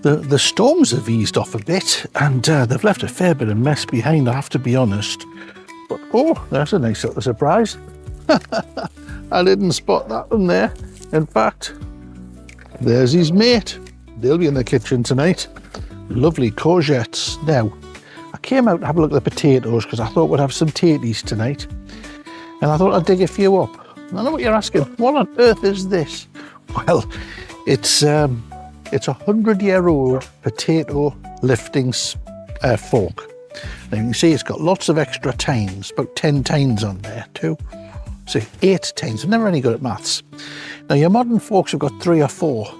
the storms have eased off a bit, and they've left a fair bit of mess behind, I have to be honest. But oh, there's a nice little surprise. I didn't spot that one there. In fact, there's his mate. They'll be in the kitchen tonight. Lovely courgettes. Now, I came out to have a look at the potatoes because I thought we'd have some tatties tonight. And I thought I'd dig a few up. I know what you're asking. What on earth is this? Well, it's a 100-year-old potato lifting fork. Now you can see it's got lots of extra tines, about 10 tines on there too. So 8 tines. I'm never any good at maths. Now your modern forks have got 3 or 4.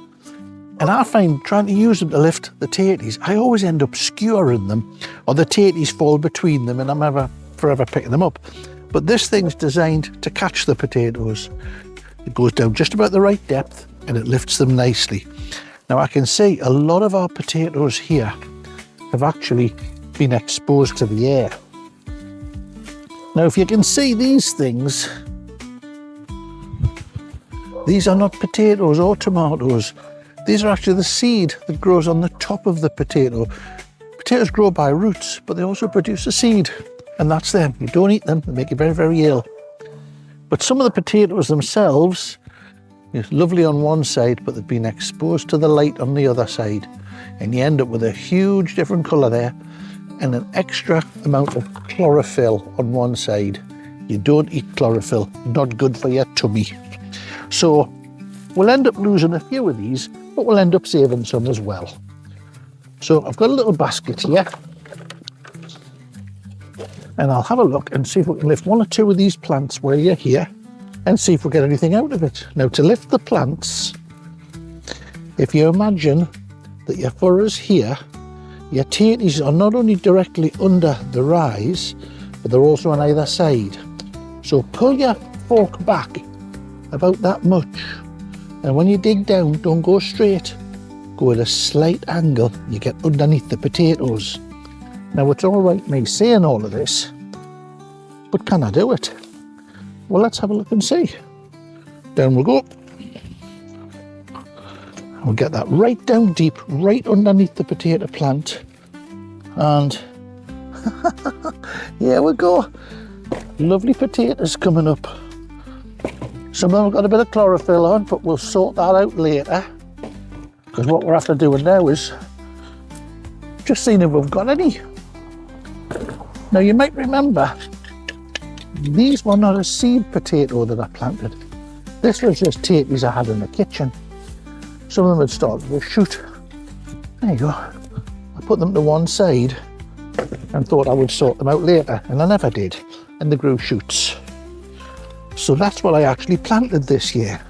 And I find trying to use them to lift the tatties, I always end up skewering them, or the tatties fall between them and I'm forever picking them up. But this thing's designed to catch the potatoes. It goes down just about the right depth and it lifts them nicely. Now I can see a lot of our potatoes here have actually been exposed to the air. Now if you can see these things, these are not potatoes or tomatoes. These are actually the seed that grows on the top of the potato. Potatoes grow by roots, but they also produce a seed, and that's them. You don't eat them, they make you very, very ill. But some of the potatoes themselves, it's lovely on one side, but they've been exposed to the light on the other side. And you end up with a huge different colour there and an extra amount of chlorophyll on one side. You don't eat chlorophyll, not good for your tummy. So we'll end up losing a few of these, but we'll end up saving some as well. So I've got a little basket here and I'll have a look and see if we can lift 1 or 2 of these plants while you're here and see if we get anything out of it. Now to lift the plants, if you imagine that your furrows here, your tatties are not only directly under the rise, but they're also on either side. So pull your fork back about that much. And when you dig down, don't go straight. Go at a slight angle. You get underneath the potatoes. Now it's all right me saying all of this, but can I do it? Well, let's have a look and see. Down we'll go. We'll get that right down deep, right underneath the potato plant. And here we go. Lovely potatoes coming up. Some of them have got a bit of chlorophyll on, but we'll sort that out later. Because what we're after doing now is just seeing if we've got any. Now you might remember, these were not a seed potato that I planted. This was just tatties I had in the kitchen. Some of them had started to shoot. There you go. I put them to one side and thought I would sort them out later, and I never did. And they grew shoots. So that's what I actually planted this year.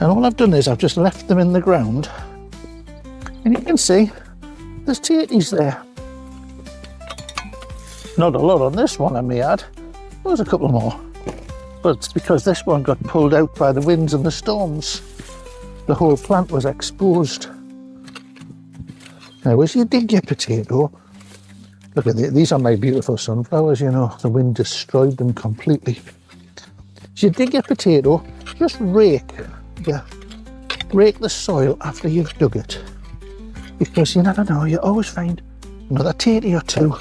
And all I've done is I've just left them in the ground. And you can see there's tatties there. Not a lot on this one, I may add. There's a couple more. But it's because this one got pulled out by the winds and the storms. The whole plant was exposed. Now as you dig your potato, look at these are my beautiful sunflowers, you know, the wind destroyed them completely. As you dig your potato, just rake the soil after you've dug it. Because you never know, you always find another tatty or 2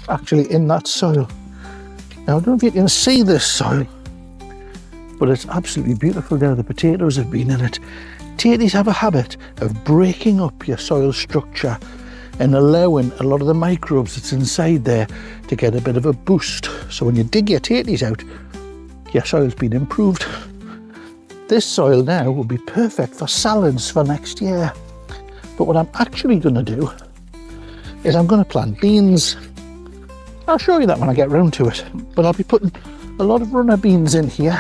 actually in that soil. Now I don't know if you can see this soil, but it's absolutely beautiful now. The potatoes have been in it. Tatties have a habit of breaking up your soil structure and allowing a lot of the microbes that's inside there to get a bit of a boost. So when you dig your tatties out, your soil's been improved. This soil now will be perfect for salads for next year. But what I'm actually going to do is I'm going to plant beans. I'll show you that when I get round to it. But I'll be putting a lot of runner beans in here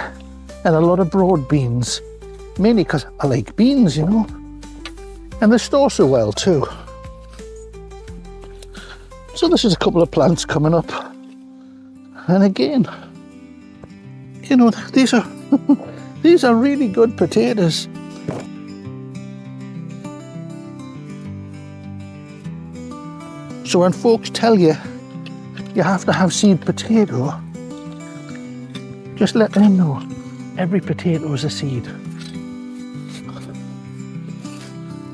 and a lot of broad beans. Mainly because I like beans, you know. And they store so well too. So this is a couple of plants coming up. And again, you know, these are these are really good potatoes. So when folks tell you you have to have seed potato, just let them know every potato is a seed.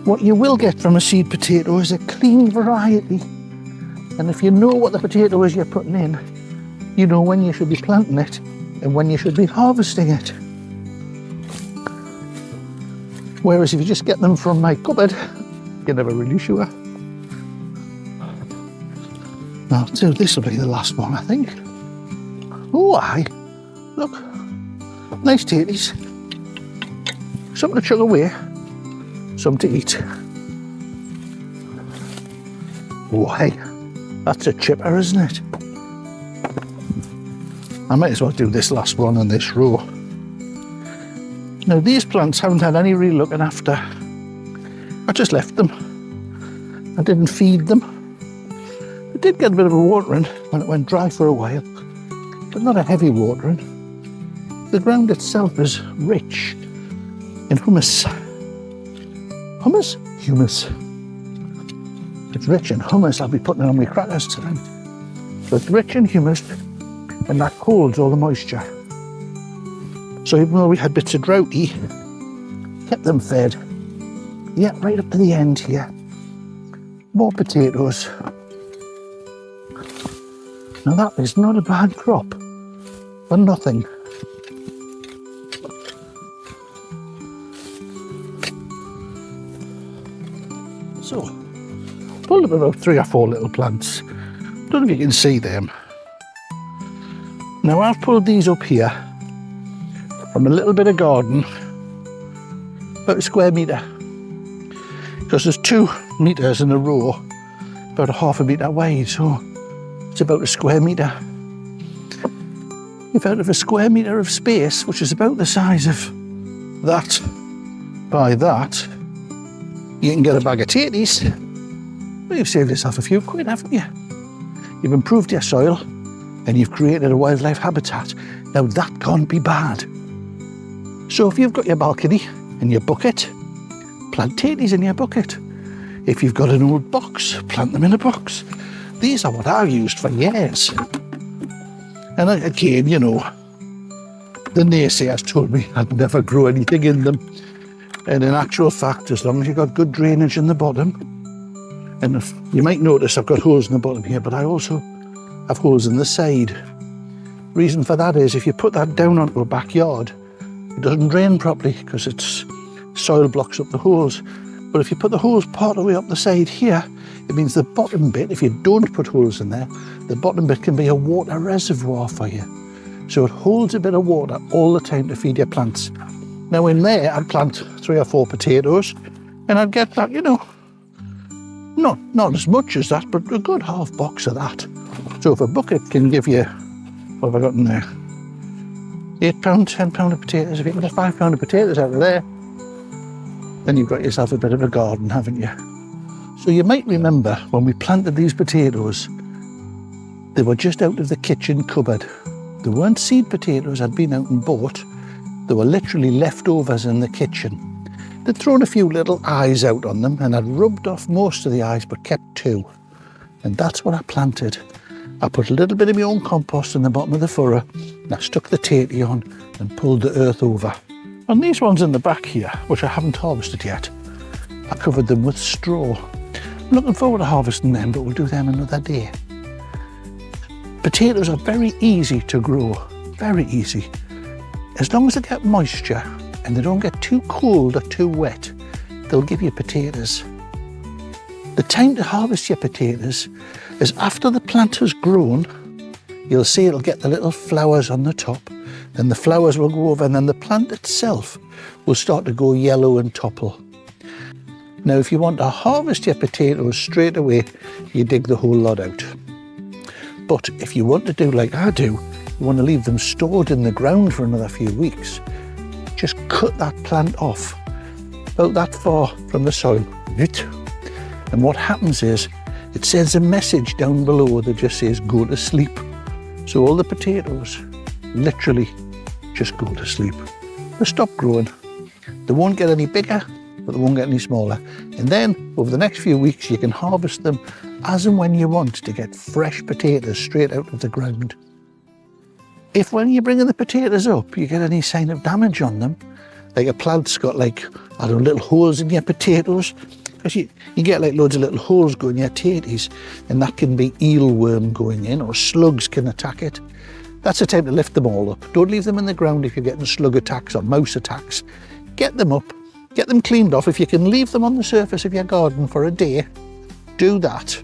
What you will get from a seed potato is a clean variety. And if you know what the potato is you're putting in, you know when you should be planting it and when you should be harvesting it. Whereas if you just get them from my cupboard, you're never really sure. Now, so this will be the last one, I think. Oh, aye. Look. Nice tatties. Something to chuck away. Some to eat. Oh, hey. That's a chipper, isn't it? I might as well do this last one in this row. Now, these plants haven't had any real looking after. I just left them. I didn't feed them. I did get a bit of a watering when it went dry for a while, but not a heavy watering. The ground itself is rich in humus. Humus? Humus. It's rich in humus. I'll be putting it on my crackers tonight. So it's rich in humus, and that holds all the moisture. So even though we had bits of droughty, kept them fed. Yeah, right up to the end here. More potatoes. Now that is not a bad crop for nothing. So, pulled up about 3 or 4 little plants. Don't know if you can see them. Now I've pulled these up here from a little bit of garden, about a square metre, because there's 2 metres in a row, about a half a metre wide, so it's about a square metre. If out of a square metre of space, which is about the size of that by that, you can get a bag of tatties, well, you've saved yourself a few quid, haven't you? You've improved your soil and you've created a wildlife habitat. Now that can't be bad. So if you've got your balcony and your bucket, plant tatties in your bucket. If you've got an old box, plant them in a box. These are what I've used for years. And again, you know, the naysayers told me I'd never grow anything in them. And in actual fact, as long as you've got good drainage in the bottom, and if, you might notice I've got holes in the bottom here, but I also have holes in the side. Reason for that is if you put that down onto a backyard, it doesn't drain properly because it's soil blocks up the holes. But if you put the holes part of the way up the side here, it means the bottom bit, if you don't put holes in there, the bottom bit can be a water reservoir for you. So it holds a bit of water all the time to feed your plants. Now in there, I'd plant 3 or 4 potatoes and I'd get that, you know, not as much as that, but a good half box of that. So if a bucket can give you, what have I got in there? £8, £10 of potatoes. If you can get £5 of potatoes out of there, then you've got yourself a bit of a garden, haven't you? So you might remember when we planted these potatoes, they were just out of the kitchen cupboard. They weren't seed potatoes I'd been out and bought. They were literally leftovers in the kitchen. They'd thrown a few little eyes out on them and I'd rubbed off most of the eyes but kept 2. And that's what I planted. I put a little bit of my own compost in the bottom of the furrow and I stuck the tatty on and pulled the earth over. And these ones in the back here, which I haven't harvested yet, I covered them with straw. I'm looking forward to harvesting them, but we'll do them another day. Potatoes are very easy to grow, very easy. As long as they get moisture and they don't get too cold or too wet, they'll give you potatoes. The time to harvest your potatoes is after the plant has grown. You'll see it'll get the little flowers on the top, then the flowers will go over and then the plant itself will start to go yellow and topple. Now if you want to harvest your potatoes straight away, you dig the whole lot out. But if you want to do like I do, you want to leave them stored in the ground for another few weeks, just cut that plant off, about that far from the soil. And what happens is, it sends a message down below that just says, go to sleep. So all the potatoes literally just go to sleep. They stop growing. They won't get any bigger, but they won't get any smaller. And then over the next few weeks, you can harvest them as and when you want to get fresh potatoes straight out of the ground. If when you're bringing the potatoes up, you get any sign of damage on them, like a plant's got like, I don't know, little holes in your potatoes. Because you get like loads of little holes going in your tatties, and that can be eelworm going in, or slugs can attack it. That's the time to lift them all up. Don't leave them in the ground if you're getting slug attacks or mouse attacks. Get them up, get them cleaned off. If you can leave them on the surface of your garden for a day, do that.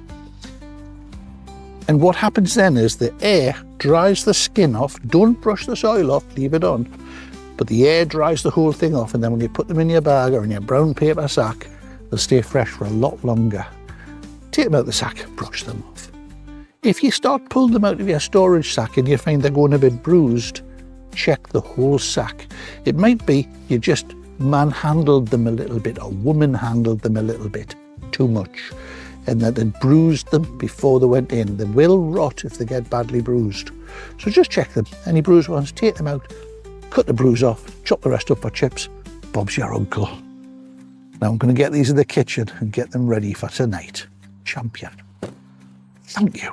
And what happens then is the air dries the skin off. Don't brush the soil off, leave it on. But the air dries the whole thing off, and then when you put them in your bag or in your brown paper sack, they'll stay fresh for a lot longer. Take them out of the sack, brush them off. If you start pulling them out of your storage sack and you find they're going a bit bruised, check the whole sack. It might be you just manhandled them a little bit, or woman-handled them a little bit too much, and that it bruised them before they went in. They will rot if they get badly bruised. So just check them. Any bruised ones, take them out, cut the bruise off, chop the rest up for chips. Bob's your uncle. Now I'm going to get these in the kitchen and get them ready for tonight. Champion. Thank you.